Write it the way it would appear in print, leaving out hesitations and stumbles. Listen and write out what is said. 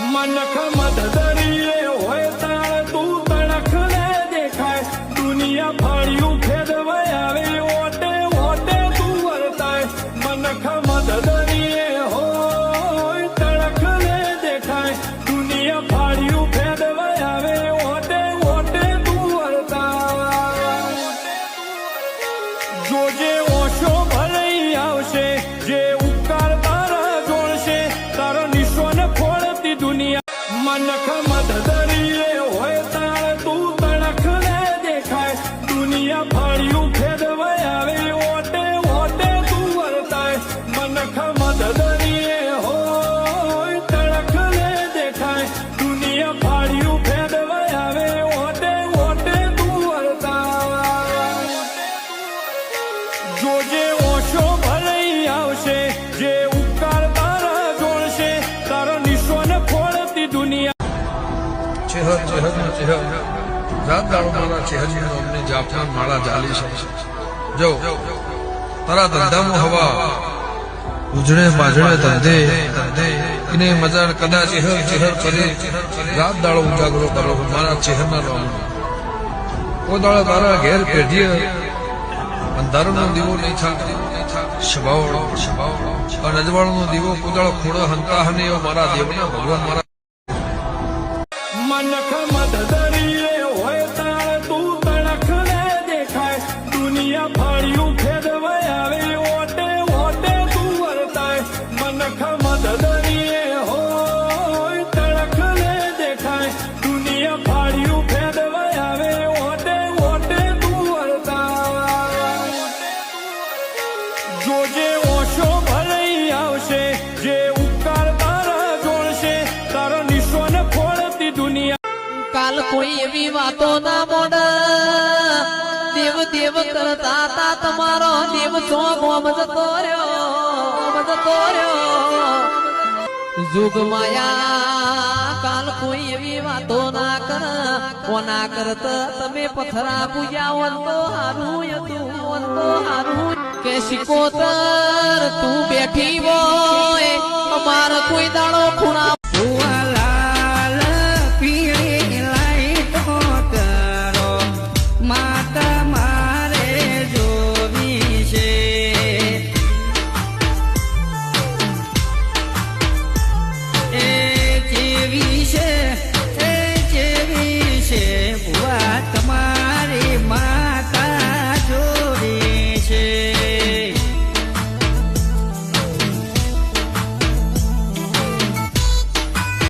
मनख मददरिये होय ताळ तू तणखले देखाय दुनिया फाळ्યું ફેરવાય આવે ઓટે ઓટે તું વર્તાય मनख मददरिये होय તણખલે દેખાય દુનિયા ફાળ્યું ફેરવાય આવે ઓટે ઓટે તું વર્તાય જોજે ઓશો ભળઈ આવશે જે ઉપકાર તારા જોડશે તારો નિશોન ખોળતી દુનિયા मनख मददरिये होय ताळ तू तणखले देखाय दुनिया फाळ्યું ફેરવાય આવે ઓટે ઓટે તું વર્તાય मनख मददरिये होय तणखले देखाय दुनिया फाळ्યું ફેરવાય આવે ઓટે ઓટે તું વર્તાય જોજે ઓશો ભળઈ આવશે જે ઉપકાર તારા જોડશે તારો નિશોન ખોળતી દુનિયા ચેહર ચેહર નો ચેહર રાત દાડો મારા ચેહર નો અમને જાફરાન માળા જાલી છે જો તારા ધંધામાં હવા ઉજળે બાજળે ધંધે ઇને મજાર કદા ચેહર ચેહર કરે રાત દાડો ઉજાગરો કરો મારા ચેહરના નામ ઓ દાડો તારા ઘેર પેઢીએ અંધારાનો દીવો નહીં થાય સ્વભાવ અને અજવાળનો દીવો કુદાળો ખોડો હંતા હને એવો મારા દેવના ભગવાન મારા मनख मददरिये होय ताळ तू तणखले देखाय दुनिया फाळ्યું ફેરવાય આવે ઓટે ઓટે તું વર્તાય मनख मददरिये होय तणखले देखाय दुनिया फाळ्યું ફેરવાય આવે ઓટે ઓટે તું વર્તાય જોજે ઓશો ભળઈ આવશે જે ઉપકાર તારા જોડશે તારો નિશોન ખોળતી દુનિયા કાલ કોઈ એવી વાતો ના મોડ દેવ દેવ કરતા તા તમારો દેવ છો ગોમ જતો રહ્યો જુગ માયા કાલ કોઈ એવી વાતો ના કર કોના કરત તમે પથરા પૂજાવન તો હારું કે શિકોતર તું બેઠી હોય અમાર કોઈ દાડો ખૂણા